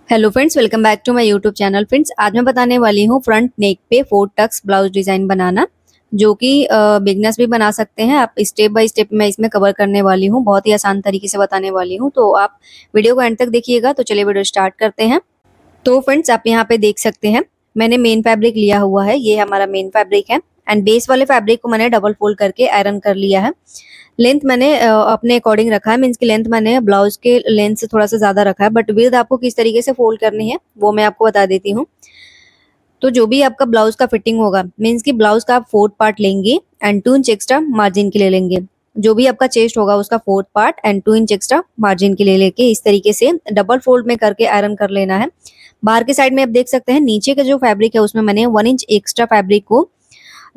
Hello friends, welcome back to my YouTube channel. Friends, आज मैं बताने वाली हूँ फ्रंट नेक पे 4 टक्स ब्लाउज डिजाइन बनाना, जो कि बिगनर्स भी बना सकते हैं। आप स्टेप बाय स्टेप मैं इसमें कवर करने वाली हूँ, बहुत ही आसान तरीके से बताने वाली हूँ। तो आप वीडियो को एंड तक देखिएगा। तो चलिए वीडियो स्टार्ट करते हैं। तो फ्रेंड्स, आप यहाँ पे देख सकते हैं मैंने मेन फैब्रिक लिया हुआ है, ये हमारा मेन फैब्रिक है। एंड बेस वाले फैब्रिक को मैंने डबल फोल्ड करके आयरन कर लिया है। लेंथ मैंने अपने अकॉर्डिंग रखा है, मीन्स की लेंथ मैंने ब्लाउज के लेंथ से थोड़ा सा ज्यादा रखा है, बट विड्थ आपको किस तरीके से फोल्ड करनी है वो मैं आपको बता देती हूँ। तो जो भी आपका ब्लाउज का फिटिंग होगा, मीन्स की ब्लाउज का आप 4th पार्ट लेंगे एंड 2 इंच एक्स्ट्रा मार्जिन के लिए लेंगे। जो भी आपका चेस्ट होगा उसका 4th part and 2 inch extra margin के लिए लेके इस तरीके से डबल फोल्ड में करके आयरन कर लेना है। बाहर के साइड में आप देख सकते हैं नीचे का जो फैब्रिक है उसमें मैंने 1 इंच एक्स्ट्रा फैब्रिक को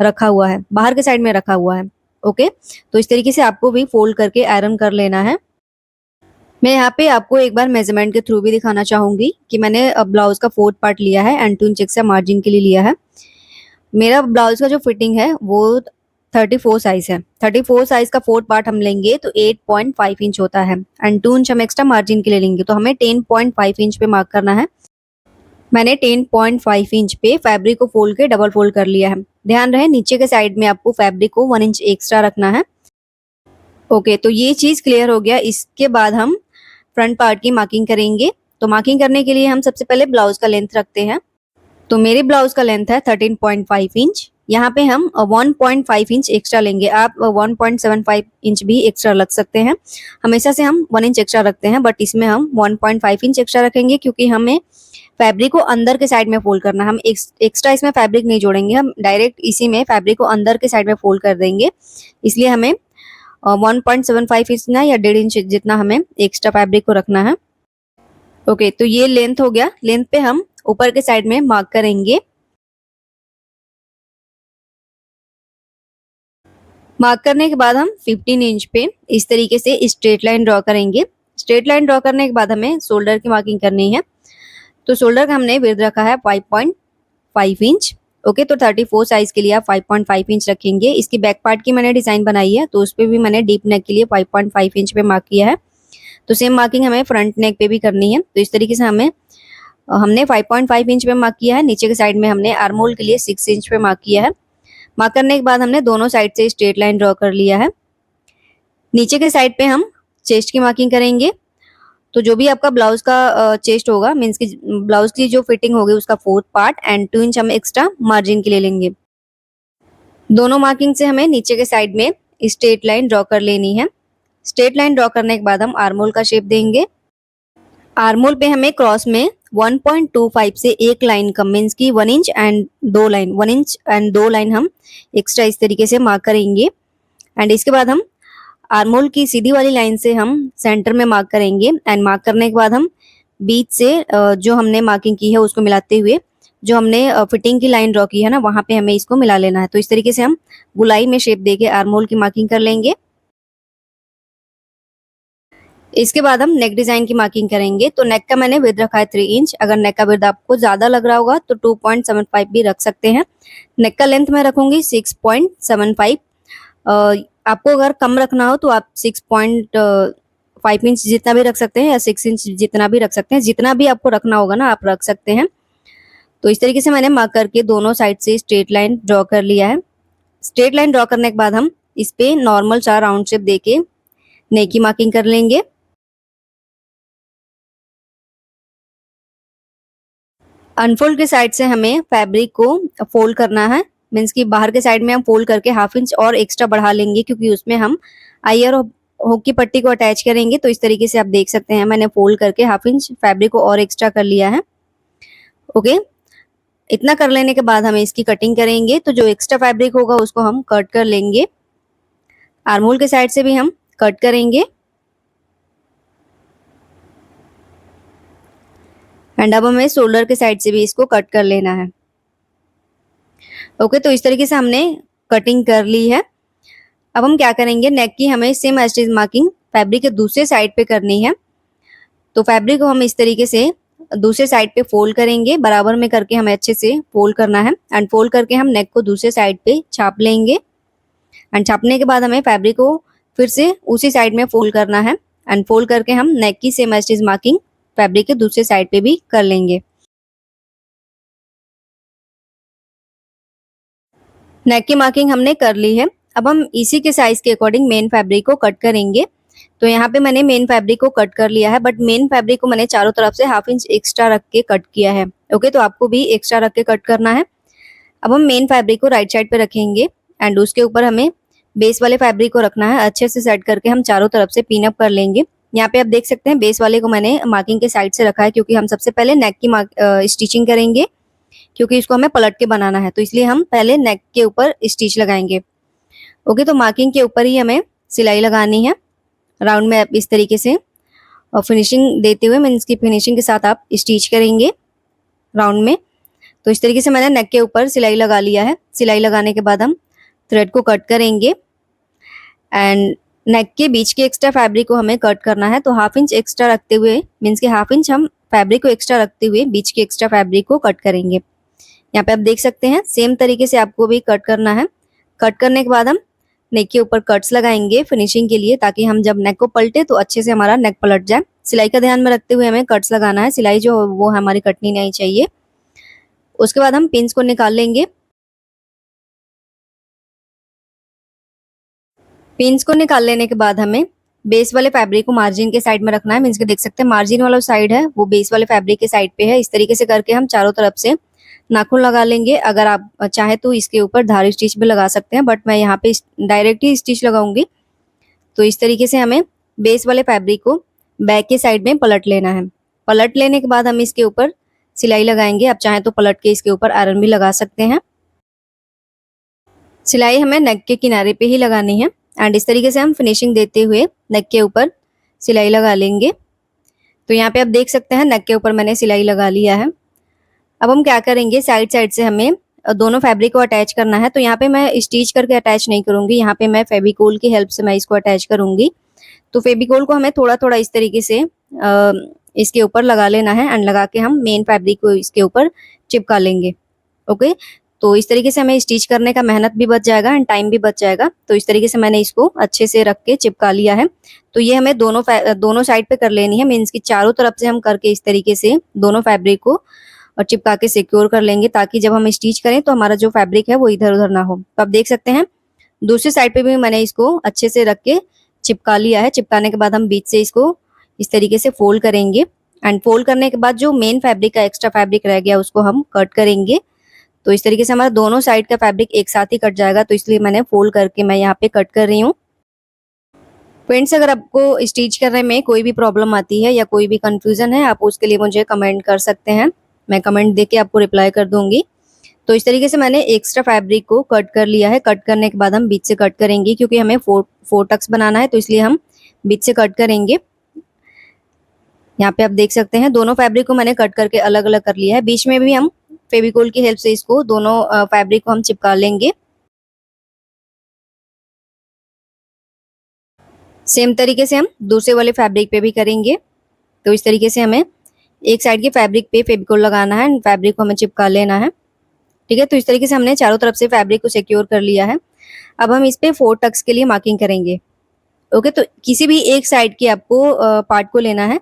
रखा हुआ है, बाहर के साइड में रखा हुआ है। ओके, तो इस तरीके से आपको भी फोल्ड करके आयरन कर लेना है। मैं यहाँ पे आपको एक बार मेजरमेंट के थ्रू भी दिखाना चाहूंगी कि मैंने ब्लाउज का 4th पार्ट लिया है एंड 2 इंच एक्स्ट्रा मार्जिन के लिए लिया है। मेरा ब्लाउज का जो फिटिंग है वो 34 साइज है। 34 साइज का 4th पार्ट हम लेंगे तो 8.5 इंच होता है एंड 2 इंच हम एक्स्ट्रा मार्जिन के लिए लेंगे, तो हमें 10.5 इंच पे मार्क करना है। मैंने 10.5 इंच पे फैब्रिक को फोल्ड के डबल फोल्ड कर लिया है। ध्यान रहे नीचे के साइड में आपको फैब्रिक को 1 इंच एक्स्ट्रा रखना है। ओके, तो ये चीज क्लियर हो गया। इसके बाद हम फ्रंट पार्ट की मार्किंग करेंगे। तो मार्किंग करने के लिए हम सबसे पहले ब्लाउज का लेंथ रखते हैं। तो मेरे ब्लाउज का लेंथ है 13.5 इंच। यहाँ पे हम 1.5 इंच एक्स्ट्रा लेंगे, आप 1.75 इंच भी एक्स्ट्रा रख सकते हैं। हमेशा से हम 1 इंच एक्स्ट्रा रखते हैं, बट इसमें हम 1.5 इंच एक्स्ट्रा रखेंगे क्योंकि हमें फैब्रिक को अंदर के साइड में फोल्ड करना। हम एक्स्ट्रा इसमें फैब्रिक नहीं जोड़ेंगे, हम डायरेक्ट इसी में फैब्रिक को अंदर के साइड में फोल्ड कर देंगे। इसलिए हमें 1.75 इंच ना या 1.5 इंच जितना हमें एक्स्ट्रा फैब्रिक को रखना है। ओके, तो ये लेंथ हो गया। लेंथ पे हम ऊपर के साइड में मार्क करेंगे। मार्क करने के बाद हम 15 इंच पे इस तरीके से स्ट्रेट लाइन ड्रॉ करेंगे। स्ट्रेट लाइन ड्रॉ करने के बाद हमें शोल्डर की मार्किंग करनी है। तो शोल्डर का हमने विड्थ रखा है 5.5 इंच। ओके, तो 34 साइज के लिए आप 5.5 इंच रखेंगे। इसकी बैक पार्ट की मैंने डिजाइन बनाई है, तो उस पर भी मैंने डीप नेक के लिए 5.5 इंच पे मार्क किया है। तो सेम मार्किंग हमें फ्रंट नेक पे भी करनी है। तो इस तरीके से हमने 5.5 इंच पे मार्क किया है। नीचे के साइड में हमने आर्म होल के लिए 6 इंच पे मार्क किया है। मार्क करने के बाद हमने दोनों साइड से स्ट्रेट लाइन ड्रॉ कर लिया है। नीचे के साइड पे हम चेस्ट की मार्किंग करेंगे। तो जो भी आपका ब्लाउज का चेस्ट होगा, मीन्स की ब्लाउज की जो फिटिंग होगी उसका 4th पार्ट एंड 2 इंच हम एक्स्ट्रा मार्जिन के लिए लेंगे। दोनों मार्किंग से हमें नीचे के साइड में स्ट्रेट लाइन ड्रॉ कर लेनी है। स्ट्रेट लाइन ड्रॉ करने के बाद हम आर्म होल का शेप देंगे। आर्म होल पे हमें क्रॉस में 1.25 से एक लाइन कम, मीन्स की 1 inch and 2 line, 1 inch and 2 line हम एक्स्ट्रा इस तरीके से मार्क करेंगे। एंड इसके बाद हम आर्म होल की सीधी वाली लाइन से हम सेंटर में मार्क करेंगे। एंड मार्क करने के बाद हम बीच से जो हमने मार्किंग की है उसको मिलाते हुए जो हमने फिटिंग की लाइन ड्रॉ की है ना, वहां पे हमें इसको मिला लेना है। तो इस तरीके से हम गुलाई में शेप देके आर्म होल की मार्किंग कर लेंगे। इसके बाद हम नेक डिजाइन की मार्किंग करेंगे। तो नेक का मैंने विड्थ रखा है 3 इंच। अगर नेक का विड्थ आपको ज्यादा लग रहा होगा तो 2.75 भी रख सकते हैं। नेक का लेंथ मैं रखूंगी 6.75। आपको अगर कम रखना हो तो आप 6.5 इंच जितना भी रख सकते हैं या 6 इंच जितना भी रख सकते हैं। जितना भी आपको रखना होगा ना आप रख सकते हैं। तो इस तरीके से मैंने मार्क करके दोनों साइड से स्ट्रेट लाइन ड्रॉ कर लिया है। स्ट्रेट लाइन ड्रॉ करने के बाद हम इस पे नॉर्मल 4 राउंड शेप देके नेक की मार्किंग कर लेंगे। अनफोल्ड के साइड से हमें फैब्रिक को फोल्ड करना है, मीन्स की बाहर के साइड में हम फोल्ड करके हाफ इंच और एक्स्ट्रा बढ़ा लेंगे क्योंकि उसमें हम आई और हुक की पट्टी को अटैच करेंगे। तो इस तरीके से आप देख सकते हैं मैंने फोल्ड करके हाफ इंच फैब्रिक को और एक्स्ट्रा कर लिया है। ओके, इतना कर लेने के बाद हमें इसकी कटिंग करेंगे। तो जो एक्स्ट्रा फैब्रिक होगा उसको हम कट कर लेंगे। आर्महोल के साइड से भी हम कट करेंगे। एंड अब हमें शोल्डर के साइड से भी इसको कट कर लेना है। ओके, तो इस तरीके से हमने कटिंग कर ली है। अब हम क्या करेंगे, नेक की हमें same as it is marking fabric के दूसरे साइड पे करनी है। तो फैब्रिक को हम इस तरीके से दूसरे साइड पे फोल्ड करेंगे, बराबर में करके हमें अच्छे से फोल्ड करना है। एंड फोल्ड करके हम नेक को दूसरे साइड पे छाप लेंगे। एंड छापने के बाद हमें फैब्रिक को फिर से उसी साइड में फोल्ड करना है। एंड फोल्ड करके हम नेक की same as it is marking fabric के दूसरे साइड पे भी कर लेंगे। नेक की मार्किंग हमने कर ली है। अब हम इसी के साइज के अकॉर्डिंग मेन फैब्रिक को कट करेंगे। तो यहाँ पे मैंने मेन फैब्रिक को कट कर लिया है, बट मेन फैब्रिक को मैंने चारों तरफ से 1/2 इंच एक्स्ट्रा रख के कट किया है। ओके, तो आपको भी एक्स्ट्रा रख के कट करना है। अब हम मेन फैब्रिक को राइट साइड पे रखेंगे एंड उसके ऊपर हमें बेस वाले फैब्रिक को रखना है। अच्छे से सेट करके हम चारों तरफ से पिन अप कर लेंगे। यहाँ पे आप देख सकते हैं बेस वाले को मैंने मार्किंग के साइड से रखा है, क्योंकि हम सबसे पहले नेक की स्टिचिंग करेंगे, क्योंकि इसको हमें पलट के बनाना है, तो इसलिए हम पहले नेक के ऊपर स्टिच लगाएंगे। ओके, तो मार्किंग के ऊपर ही हमें सिलाई लगानी है राउंड में इस तरीके से, और फिनिशिंग देते हुए मीन्स की फिनिशिंग के साथ आप स्टिच करेंगे राउंड में। तो इस तरीके से मैंने नेक के ऊपर सिलाई लगा लिया है। सिलाई लगाने के बाद हम थ्रेड को कट करेंगे एंड नेक के बीच के एक्स्ट्रा फैब्रिक को हमें कट करना है। तो 1/2 इंच एक्स्ट्रा रखते हुए मीन्स के 1/2 इंच हम फैब्रिक को एक्स्ट्रा रखते हुए बीच के एक्स्ट्रा फैब्रिक को कट करेंगे। यहाँ पे आप देख सकते हैं सेम तरीके से आपको भी कट करना है। कट करने के बाद हम नेक के ऊपर कट्स लगाएंगे फिनिशिंग के लिए, ताकि हम जब नेक को पलटे तो अच्छे से हमारा नेक पलट जाए। सिलाई का ध्यान में रखते हुए हमें कट्स लगाना है। सिलाई जो वो हमारी कटनी नहीं चाहिए। उसके बाद हम पिंस को निकाल लेंगे। पिंस को निकाल लेने के बाद हमें बेस वाले फैब्रिक को मार्जिन के साइड में रखना है। मीन्स के देख सकते हैं मार्जिन वाला साइड है वो बेस वाले फैब्रिक के साइड पे है। इस तरीके से करके हम चारों तरफ से नाखून लगा लेंगे। अगर आप चाहे तो इसके ऊपर धारी स्टिच भी लगा सकते हैं, बट मैं यहाँ पे डायरेक्ट ही स्टिच लगाऊंगी। तो इस तरीके से हमें बेस वाले फैब्रिक को बैक के साइड में पलट लेना है। पलट लेने के बाद हम इसके ऊपर सिलाई लगाएंगे। आप चाहे तो पलट के इसके ऊपर आयरन भी लगा सकते हैं। सिलाई हमें नेक के किनारे पे ही लगानी है एंड इस तरीके से हम फिनिशिंग देते हुए नेक के ऊपर सिलाई लगा लेंगे। तो यहाँ पे आप देख सकते हैं नेक के ऊपर मैंने सिलाई लगा लिया है। अब हम क्या करेंगे, साइड साइड से हमें दोनों फैब्रिक को अटैच करना है। तो यहाँ पे मैं स्टिच करके अटैच नहीं करूंगी, यहाँ पे मैं फेविकोल की हेल्प से मैं इसको अटैच करूंगी। तो फेविकोल को हमें थोड़ा थोड़ा इस तरीके से इसके ऊपर लगा लेना है एंड लगा के हम मेन फैब्रिक को इसके ऊपर चिपका लेंगे। ओके, तो इस तरीके से हमें स्टिच करने का मेहनत भी बच जाएगा एंड टाइम भी बच जाएगा। तो इस तरीके से मैंने इसको अच्छे से रख के चिपका लिया है। तो ये हमें दोनों साइड पे कर लेनी है। मीन्स की चारों तरफ से हम करके इस तरीके से दोनों फैब्रिक को और चिपका के सिक्योर कर लेंगे, ताकि जब हम स्टिच करें तो हमारा जो फैब्रिक है वो इधर उधर ना हो। तो आप देख सकते हैं दूसरी साइड पे भी मैंने इसको अच्छे से रख के चिपका लिया है। चिपकाने के बाद हम बीच से इसको इस तरीके से फोल्ड करेंगे एंड फोल्ड करने के बाद जो मेन फैब्रिक का एक्स्ट्रा फैब्रिक रह गया उसको हम कट करेंगे। तो इस तरीके से हमारा दोनों साइड का फैब्रिक एक साथ ही कट जाएगा, तो इसलिए मैंने फोल्ड करके मैं यहाँ पे कट कर रही हूँ। फ्रेंड्स, अगर आपको स्टिच करने में कोई भी प्रॉब्लम आती है या कोई भी कंफ्यूजन है, आप उसके लिए मुझे कमेंट कर सकते हैं। मैं कमेंट देके आपको रिप्लाई कर दूंगी। तो इस तरीके से मैंने एक्स्ट्रा फैब्रिक को कट कर लिया है। कट करने के बाद हम बीच से कट करेंगे, क्योंकि हमें फोर टक्स बनाना है, तो इसलिए हम बीच से कट करेंगे। यहाँ पे आप देख सकते हैं दोनों फैब्रिक को मैंने कट करके अलग अलग कर लिया है। बीच में भी हम फेविकोल की हेल्प से इसको दोनों फैब्रिक को हम चिपका लेंगे। सेम तरीके से हम दूसरे वाले फैब्रिक पे भी करेंगे। तो इस तरीके से हमें एक साइड के फैब्रिक पे फेविकोल लगाना है एंड फैब्रिक को हमें चिपका लेना है। ठीक है, तो इस तरीके से हमने चारों तरफ से फैब्रिक को सिक्योर कर लिया है। अब हम इस पे 4 टक्स के लिए मार्किंग करेंगे। ओके, तो किसी भी एक साइड के आपको पार्ट को लेना है।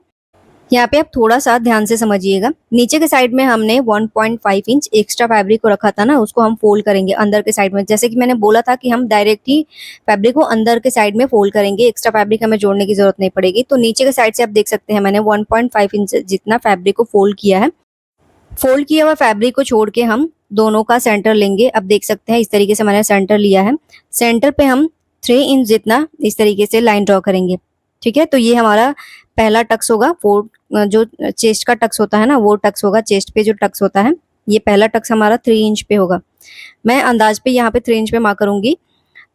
यहाँ पे आप थोड़ा सा ध्यान से समझिएगा। नीचे के साइड में हमने 1.5 इंच एक्स्ट्रा फैब्रिक को रखा था ना, उसको हम फोल्ड करेंगे अंदर के साइड में। जैसे कि मैंने बोला था कि हम डायरेक्ट ही फैब्रिक को अंदर के साइड में फोल्ड करेंगे, एक्स्ट्रा फैब्रिक हमें जोड़ने की जरूरत नहीं पड़ेगी। तो नीचे के साइड से आप देख सकते हैं मैंने 1.5 इंच जितना फैब्रिक को फोल्ड किया है। फोल्ड किया हुआ फैब्रिक को छोड़ के हम दोनों का सेंटर लेंगे। अब देख सकते हैं इस तरीके से मैंने सेंटर लिया है। सेंटर पे हम 3 इंच जितना इस तरीके से लाइन ड्रॉ करेंगे। ठीक है, तो ये हमारा पहला टक्स होगा। जो चेस्ट का टक्स होता है ना, वो टक्स होगा। चेस्ट पे जो टक्स होता है, ये पहला टक्स हमारा 3 इंच पे होगा। मैं अंदाज पे यहाँ पे 3 इंच पे मार्क करूंगी।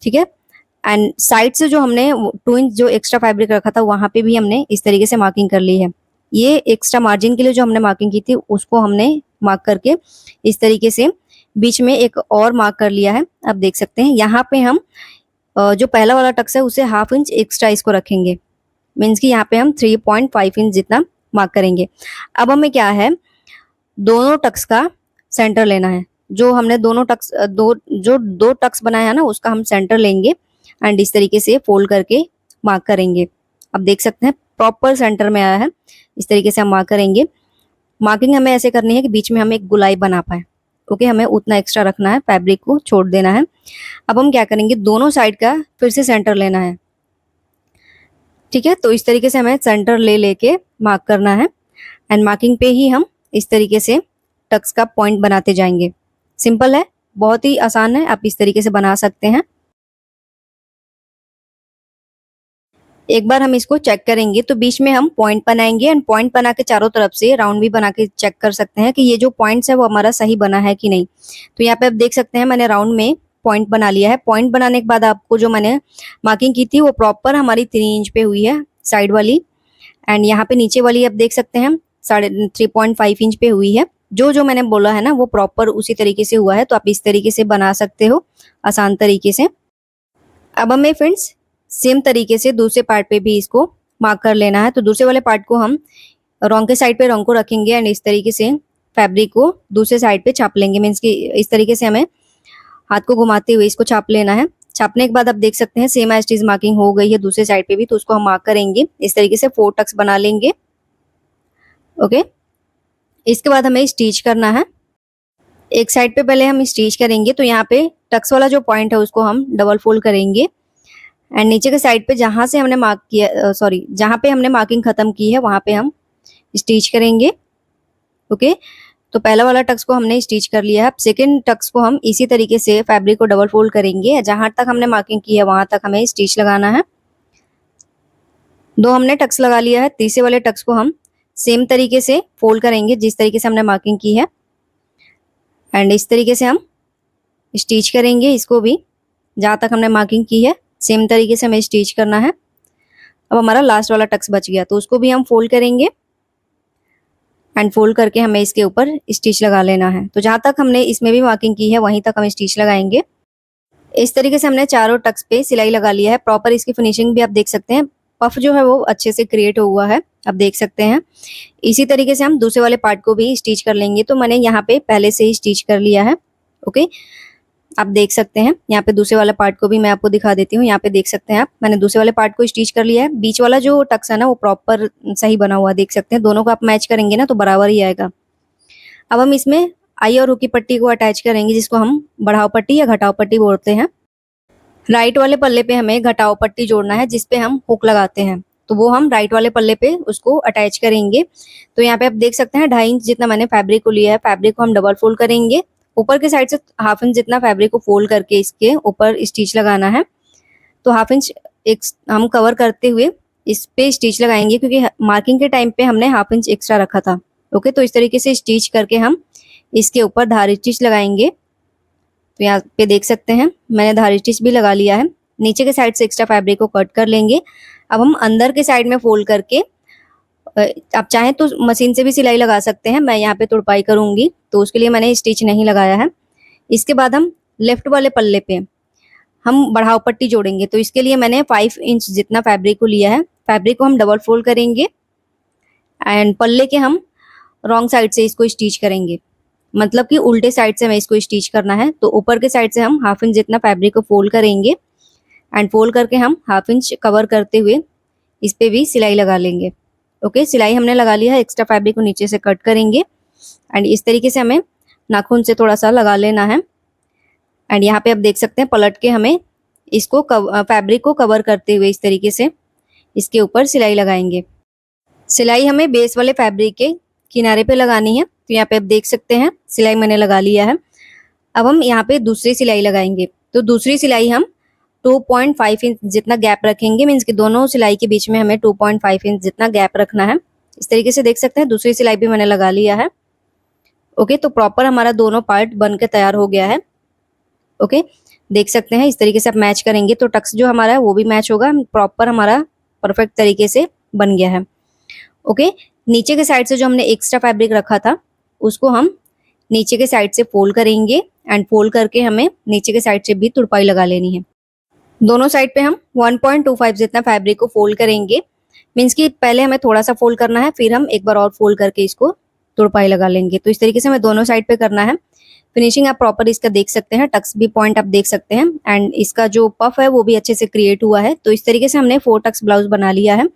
ठीक है, एंड साइड से जो हमने 2 इंच जो एक्स्ट्रा फैब्रिक रखा था वहां पे भी हमने इस तरीके से मार्किंग कर ली है। ये एक्स्ट्रा मार्जिन के लिए जो हमने मार्किंग की थी उसको हमने मार्क करके इस तरीके से बीच में एक और मार्क कर लिया है। अब देख सकते हैं यहाँ पे हम जो पहला वाला टक्स है उसे 1/2 इंच एक्स्ट्रा इसको रखेंगे। मीन्स कि यहाँ पे हम 3.5 इंच जितना मार्क करेंगे। अब हमें क्या है, दोनों टक्स का सेंटर लेना है। जो हमने दोनों टक्स दो टक्स बनाया है ना, उसका हम सेंटर लेंगे एंड इस तरीके से फोल्ड करके मार्क करेंगे। आप देख सकते हैं प्रॉपर सेंटर में आया है। इस तरीके से हम मार्क करेंगे। मार्किंग हमें ऐसे करनी है कि बीच में हम एक गोलाई बना पाए। ओके, हमें उतना एक्स्ट्रा रखना है, फैब्रिक को छोड़ देना है। अब हम क्या करेंगे, दोनों साइड का फिर से सेंटर लेना है। ठीक है, तो इस तरीके से हमें सेंटर ले लेके मार्क करना है एंड मार्किंग पे ही हम इस तरीके से टक्स का पॉइंट बनाते जाएंगे। सिंपल है, बहुत ही आसान है, आप इस तरीके से बना सकते हैं। एक बार हम इसको चेक करेंगे तो बीच में हम पॉइंट बनाएंगे एंड पॉइंट बना के चारों तरफ से राउंड भी बना के चेक कर सकते हैं कि ये जो पॉइंट्स है वो हमारा सही बना है कि नहीं। तो यहाँ पे आप देख सकते हैं मैंने राउंड में पॉइंट बना लिया है। पॉइंट बनाने के बाद आपको जो मैंने मार्किंग की थी वो प्रॉपर हमारी 3 इंच पे हुई है साइड वाली, एंड यहाँ पे नीचे वाली आप देख सकते हैं 3.5 इंच पे हुई है। जो जो मैंने बोला है ना वो प्रॉपर उसी तरीके से हुआ है। तो आप इस तरीके से बना सकते हो आसान तरीके से। अब हमें फ्रेंड्स सेम तरीके से दूसरे पार्ट पे भी इसको मार्क कर लेना है। तो दूसरे वाले पार्ट को हम रॉन्ग के साइड पे रॉन्ग को रखेंगे एंड इस तरीके से फैब्रिक को दूसरे साइड पे छाप लेंगे। मीन्स कि इस तरीके से हमें हाथ को घुमाते हुए इसको छाप लेना है। छापने के बाद आप देख सकते हैं same as it is marking हो गई है दूसरे साइड पे भी। तो उसको हम मार्क करेंगे, इस तरीके से 4 टक्स बना लेंगे। ओके, इसके बाद हमें स्टिच करना है। एक साइड पे पहले हम स्टिच करेंगे। तो यहाँ पे टक्स वाला जो पॉइंट है उसको हम डबल फोल्ड करेंगे एंड नीचे के साइड पे जहां से हमने मार्क किया, जहां पे हमने मार्किंग खत्म की है वहां पे हम स्टिच करेंगे। ओके, तो पहला वाला टक्स को हमने स्टिच कर लिया है। अब सेकंड टक्स को हम इसी तरीके से फैब्रिक को डबल फोल्ड करेंगे। जहां तक हमने मार्किंग की है वहां तक हमें स्टिच लगाना है। 2 हमने टक्स लगा लिया है। तीसरे वाले टक्स को हम सेम तरीके से फोल्ड करेंगे जिस तरीके से हमने मार्किंग की है एंड इस तरीके से हम स्टिच करेंगे। इसको भी जहां तक हमने मार्किंग की है सेम तरीके से हमें स्टिच करना है। अब हमारा लास्ट वाला टक्स बच गया तो उसको भी हम फोल्ड करेंगे एंड फोल्ड करके हमें इसके ऊपर स्टिच लगा लेना है। तो जहां तक हमने इसमें भी मार्किंग की है वहीं तक हम स्टिच लगाएंगे। इस तरीके से हमने चारों टक्स पे सिलाई लगा लिया है। प्रॉपर इसकी फिनिशिंग भी आप देख सकते हैं, पफ जो है वो अच्छे से क्रिएट हुआ है, आप देख सकते हैं। इसी तरीके से हम दूसरे वाले पार्ट को भी स्टिच कर लेंगे। तो मैंने यहाँ पे पहले से ही स्टिच कर लिया है। ओके, आप देख सकते हैं यहाँ पे दूसरे वाला पार्ट को भी मैं आपको दिखा देती हूँ। यहाँ पे देख सकते हैं आप, मैंने दूसरे वाले पार्ट को स्टिच कर लिया है। बीच वाला जो टक्स है ना वो प्रॉपर सही बना हुआ देख सकते हैं। दोनों को आप मैच करेंगे ना तो बराबर ही आएगा। अब हम इसमें आई और हुक की पट्टी को अटैच करेंगे जिसको हम बढ़ाव पट्टी या घटाव पट्टी बोलते हैं। राइट वाले पल्ले पे हमें घटाव पट्टी जोड़ना है जिसपे हम हुक लगाते हैं। तो वो हम राइट वाले पल्ले पे उसको अटैच करेंगे। तो यहाँ पे आप देख सकते हैं 2.5 इंच जितना मैंने फैब्रिक को लिया है। फैब्रिक को हम डबल फोल्ड करेंगे, ऊपर के साइड से 1/2 इंच जितना फैब्रिक को फोल्ड करके इसके ऊपर स्टिच लगाना है। तो 1/2 इंच एक हम कवर करते हुए इस पे स्टिच लगाएंगे क्योंकि मार्किंग के टाइम पे हमने 1/2 इंच एक्स्ट्रा रखा था। ओके, तो इस तरीके से स्टिच करके हम इसके ऊपर धारी स्टिच लगाएंगे। तो यहाँ पे देख सकते हैं मैंने धारी स्टिच भी लगा लिया है। नीचे के साइड से एक्स्ट्रा फैब्रिक को कट कर लेंगे। अब हम अंदर के साइड में फोल्ड करके आप चाहें तो मशीन से भी सिलाई लगा सकते हैं। मैं यहाँ पे तुरपाई करूंगी तो उसके लिए मैंने स्टिच नहीं लगाया है। इसके बाद हम लेफ्ट वाले पल्ले पे हम बढ़ाव पट्टी जोड़ेंगे। तो इसके लिए मैंने 5 इंच जितना फैब्रिक को लिया है। फैब्रिक को हम डबल फोल्ड करेंगे एंड पल्ले के हम रॉन्ग साइड से इसको स्टिच करेंगे, मतलब कि उल्टे साइड से हमें इसको स्टिच करना है। तो ऊपर के साइड से हम 1/2 इंच जितना फैब्रिक को फोल्ड करेंगे एंड फोल्ड करके हम 1/2 इंच कवर करते हुए इस पे भी सिलाई लगा लेंगे। ओके, सिलाई हमने लगा लिया है। एक्स्ट्रा फैब्रिक को नीचे से कट करेंगे एंड इस तरीके से हमें नाखून से थोड़ा सा लगा लेना है। एंड यहाँ पे आप देख सकते हैं पलट के हमें इसको फैब्रिक को कवर करते हुए इस तरीके से इसके ऊपर सिलाई लगाएंगे। सिलाई हमें बेस वाले फैब्रिक के किनारे पे लगानी है। तो यहाँ पे आप देख सकते हैं सिलाई मैंने लगा लिया है। अब हम यहाँ पे दूसरी सिलाई लगाएंगे। तो दूसरी सिलाई हम 2.5 इंच जितना गैप रखेंगे। मीन्स कि दोनों सिलाई के बीच में हमें 2.5 इंच जितना गैप रखना है। इस तरीके से देख सकते हैं दूसरी सिलाई भी मैंने लगा लिया है। ओके, तो प्रॉपर हमारा दोनों पार्ट बन के तैयार हो गया है। ओके, देख सकते हैं इस तरीके से आप मैच करेंगे तो टक्स जो हमारा है वो भी मैच होगा। प्रॉपर हमारा परफेक्ट तरीके से बन गया है। ओके, नीचे के साइड से जो हमने एक्स्ट्रा फैब्रिक रखा था उसको हम नीचे के साइड से फोल्ड करेंगे एंड फोल्ड करके हमें नीचे के साइड से भी तुरपाई लगा लेनी है। दोनों साइड पे हम 1.25 जितना फैब्रिक को फोल्ड करेंगे। मीन्स कि पहले हमें थोड़ा सा फोल्ड करना है, फिर हम एक बार और फोल्ड करके इसको तुरपाई लगा लेंगे। तो इस तरीके से हमें दोनों साइड पे करना है। फिनिशिंग आप प्रॉपर इसका देख सकते हैं, टक्स भी पॉइंट आप देख सकते हैं एंड इसका जो पफ है वो भी अच्छे से क्रिएट हुआ है। तो इस तरीके से हमने 4 टक्स ब्लाउज बना लिया है।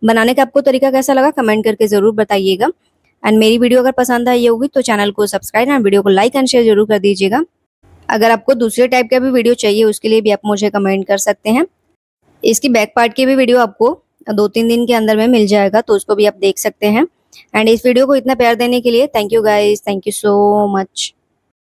बनाने का आपको तरीका कैसा लगा कमेंट करके जरूर बताइएगा एंड मेरी वीडियो अगर पसंद आई होगी तो चैनल को सब्सक्राइब एंड वीडियो को लाइक एंड शेयर जरूर कर दीजिएगा। अगर आपको दूसरे टाइप का भी वीडियो चाहिए उसके लिए भी आप मुझे कमेंट कर सकते हैं। इसकी बैक पार्ट की भी वीडियो आपको 2-3 दिन के अंदर में मिल जाएगा, तो उसको भी आप देख सकते हैं। एंड इस वीडियो को इतना प्यार देने के लिए thank you guys, thank you so much.